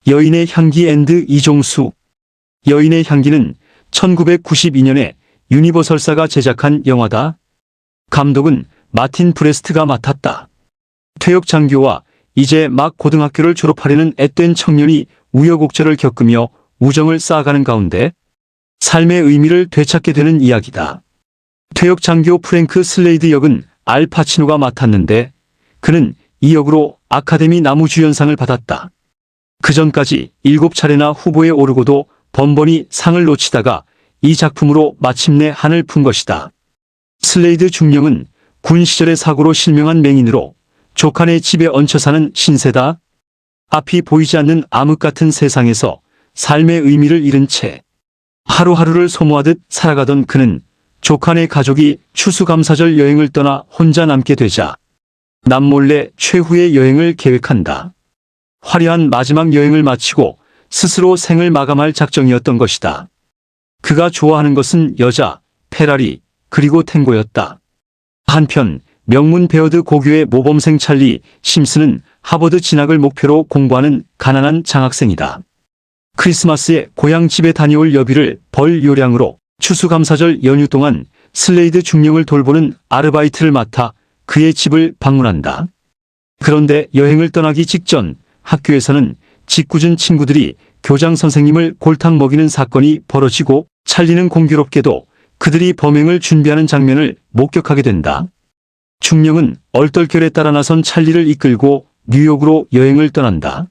여인의 향기 앤드 이종수. 여인의 향기는 1992년에 유니버설사가 제작한 영화다. 감독은 마틴 브레스트가 맡았다. 퇴역 장교와 이제 막 고등학교를 졸업하려는 앳된 청년이 우여곡절을 겪으며 우정을 쌓아가는 가운데 삶의 의미를 되찾게 되는 이야기다. 퇴역 장교 프랭크 슬레이드 역은 알 파치노가 맡았는데 그는 이 역으로 아카데미 나무주연상을 받았다. 그전까지 7차례나 후보에 오르고도 번번이 상을 놓치다가 이 작품으로 마침내 한을 푼 것이다. 슬레이드 중령은 군 시절의 사고로 실명한 맹인으로 조카네 집에 얹혀 사는 신세다. 앞이 보이지 않는 암흑 같은 세상에서 삶의 의미를 잃은 채 하루하루를 소모하듯 살아가던 그는 조카네 가족이 추수감사절 여행을 떠나 혼자 남게 되자 남몰래 최후의 여행을 계획한다. 화려한 마지막 여행을 마치고 스스로 생을 마감할 작정이었던 것이다. 그가 좋아하는 것은 여자, 페라리, 그리고 탱고였다. 한편 명문 베어드 고교의 모범생 찰리 심슨은 하버드 진학을 목표로 공부하는 가난한 장학생이다. 크리스마스에 고향 집에 다녀올 여비를 벌 요량으로 추수감사절 연휴 동안 슬레이드 중령을 돌보는 아르바이트를 맡아 그의 집을 방문한다. 그런데 여행을 떠나기 직전 학교에서는 짓궂은 친구들이 교장 선생님을 골탕 먹이는 사건이 벌어지고 찰리는 공교롭게도 그들이 범행을 준비하는 장면을 목격하게 된다. 중령은 얼떨결에 따라 나선 찰리를 이끌고 뉴욕으로 여행을 떠난다.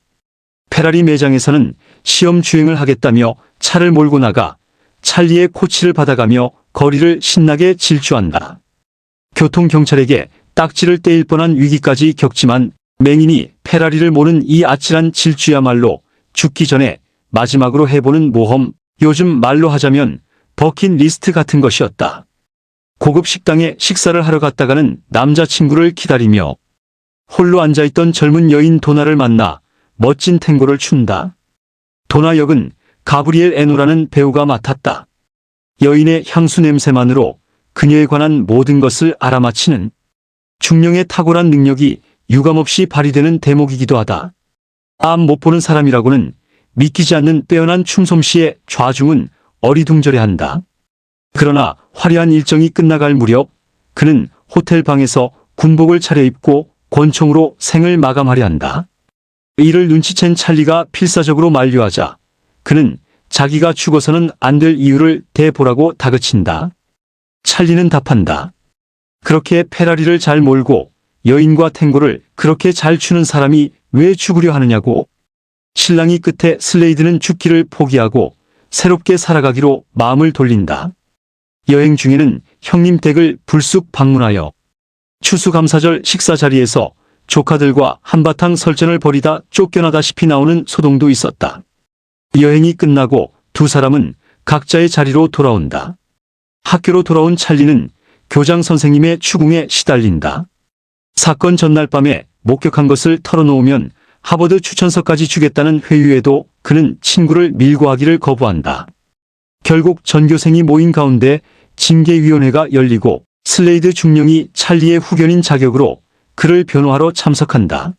페라리 매장에서는 시험 주행을 하겠다며 차를 몰고 나가 찰리의 코치를 받아가며 거리를 신나게 질주한다. 교통경찰에게 딱지를 떼일 뻔한 위기까지 겪지만 맹인이 페라리를 모는 이 아찔한 질주야말로 죽기 전에 마지막으로 해보는 모험, 요즘 말로 하자면 버킷리스트 같은 것이었다. 고급 식당에 식사를 하러 갔다가는 남자친구를 기다리며 홀로 앉아있던 젊은 여인 도나를 만나 멋진 탱고를 춘다. 도나 역은 가브리엘 에노라는 배우가 맡았다. 여인의 향수 냄새만으로 그녀에 관한 모든 것을 알아맞히는 중령의 탁월한 능력이 유감없이 발휘되는 대목이기도 하다. 암 못 보는 사람이라고는 믿기지 않는 빼어난 춤솜씨의 좌중은 어리둥절해한다. 그러나 화려한 일정이 끝나갈 무렵 그는 호텔 방에서 군복을 차려입고 권총으로 생을 마감하려 한다. 이를 눈치챈 찰리가 필사적으로 만류하자 그는 자기가 죽어서는 안 될 이유를 대보라고 다그친다. 찰리는 답한다. 그렇게 페라리를 잘 몰고 여인과 탱고를 그렇게 잘 추는 사람이 왜 죽으려 하느냐고. 신랑이 끝에 슬레이드는 죽기를 포기하고 새롭게 살아가기로 마음을 돌린다. 여행 중에는 형님 댁을 불쑥 방문하여 추수감사절 식사 자리에서 조카들과 한바탕 설전을 벌이다 쫓겨나다시피 나오는 소동도 있었다. 여행이 끝나고 두 사람은 각자의 자리로 돌아온다. 학교로 돌아온 찰리는 교장 선생님의 추궁에 시달린다. 사건 전날 밤에 목격한 것을 털어놓으면 하버드 추천서까지 주겠다는 회유에도 그는 친구를 밀고 하기를 거부한다. 결국 전교생이 모인 가운데 징계위원회가 열리고 슬레이드 중령이 찰리의 후견인 자격으로 그를 변호하러 참석한다.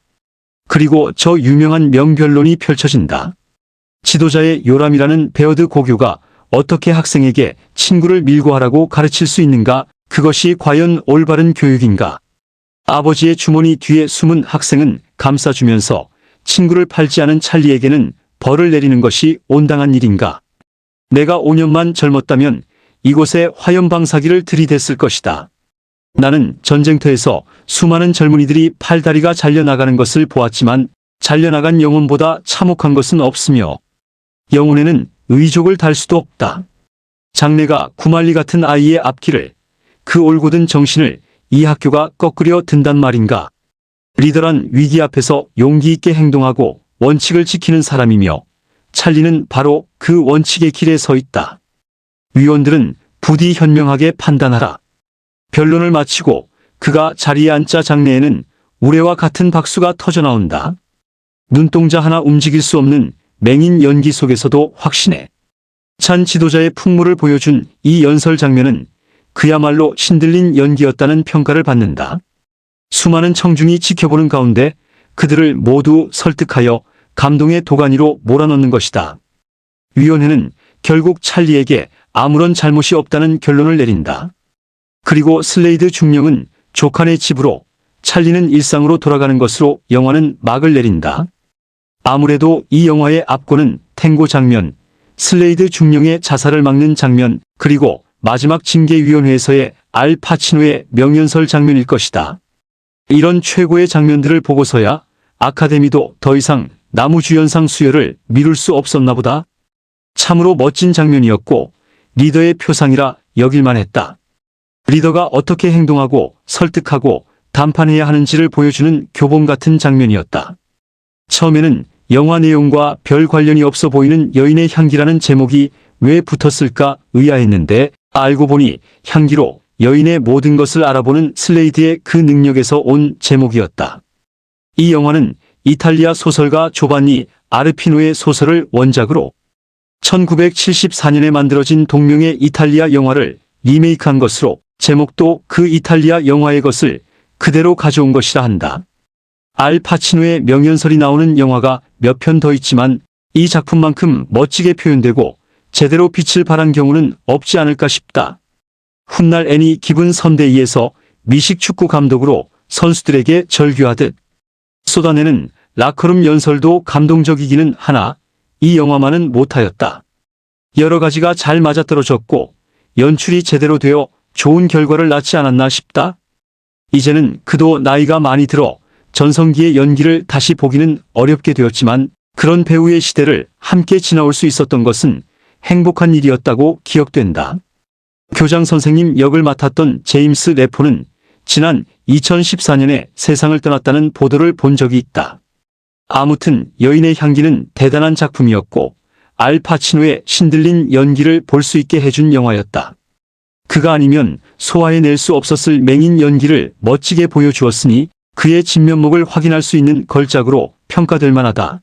그리고 저 유명한 명변론이 펼쳐진다. 지도자의 요람이라는 베어드 고교가 어떻게 학생에게 친구를 밀고 하라고 가르칠 수 있는가? 그것이 과연 올바른 교육인가? 아버지의 주머니 뒤에 숨은 학생은 감싸주면서 친구를 팔지 않은 찰리에게는 벌을 내리는 것이 온당한 일인가? 내가 5년만 젊었다면 이곳에 화염방사기를 들이댔을 것이다. 나는 전쟁터에서 수많은 젊은이들이 팔다리가 잘려나가는 것을 보았지만 잘려나간 영혼보다 참혹한 것은 없으며 영혼에는 의족을 달 수도 없다. 장래가 구말리 같은 아이의 앞길을, 그 올곧은 정신을 이 학교가 꺾으려 든단 말인가. 리더란 위기 앞에서 용기 있게 행동하고 원칙을 지키는 사람이며 찰리는 바로 그 원칙의 길에 서 있다. 위원들은 부디 현명하게 판단하라. 변론을 마치고 그가 자리에 앉자 장내에는 우레와 같은 박수가 터져나온다. 눈동자 하나 움직일 수 없는 맹인 연기 속에서도 확신에 찬 지도자의 풍물을 보여준 이 연설 장면은 그야말로 신들린 연기였다는 평가를 받는다. 수많은 청중이 지켜보는 가운데 그들을 모두 설득하여 감동의 도가니로 몰아넣는 것이다. 위원회는 결국 찰리에게 아무런 잘못이 없다는 결론을 내린다. 그리고 슬레이드 중령은 조칸의 집으로, 찰리는 일상으로 돌아가는 것으로 영화는 막을 내린다. 아무래도 이 영화의 압권은 탱고 장면, 슬레이드 중령의 자살을 막는 장면, 그리고 마지막 징계위원회에서의 알 파치노의 명연설 장면일 것이다. 이런 최고의 장면들을 보고서야 아카데미도 더 이상 나무주연상 수여를 미룰 수 없었나 보다. 참으로 멋진 장면이었고 리더의 표상이라 여길만 했다. 리더가 어떻게 행동하고 설득하고 담판해야 하는지를 보여주는 교본 같은 장면이었다. 처음에는 영화 내용과 별 관련이 없어 보이는 여인의 향기라는 제목이 왜 붙었을까 의아했는데 알고 보니 향기로 여인의 모든 것을 알아보는 슬레이드의 그 능력에서 온 제목이었다. 이 영화는 이탈리아 소설가 조반니 아르피노의 소설을 원작으로 1974년에 만들어진 동명의 이탈리아 영화를 리메이크한 것으로 제목도 그 이탈리아 영화의 것을 그대로 가져온 것이라 한다. 알 파치노의 명연설이 나오는 영화가 몇 편 더 있지만 이 작품만큼 멋지게 표현되고 제대로 빛을 발한 경우는 없지 않을까 싶다. 훗날 애니 기분 선데이에서 미식 축구 감독으로 선수들에게 절규하듯 쏟아내는 라커룸 연설도 감동적이기는 하나 이 영화만은 못하였다. 여러 가지가 잘 맞아떨어졌고 연출이 제대로 되어 좋은 결과를 낳지 않았나 싶다. 이제는 그도 나이가 많이 들어 전성기의 연기를 다시 보기는 어렵게 되었지만 그런 배우의 시대를 함께 지나올 수 있었던 것은 행복한 일이었다고 기억된다. 교장 선생님 역을 맡았던 제임스 레포는 지난 2014년에 세상을 떠났다는 보도를 본 적이 있다. 아무튼 여인의 향기는 대단한 작품이었고 알 파치노의 신들린 연기를 볼 수 있게 해준 영화였다. 그가 아니면 소화해낼 수 없었을 맹인 연기를 멋지게 보여주었으니 그의 진면목을 확인할 수 있는 걸작으로 평가될 만하다.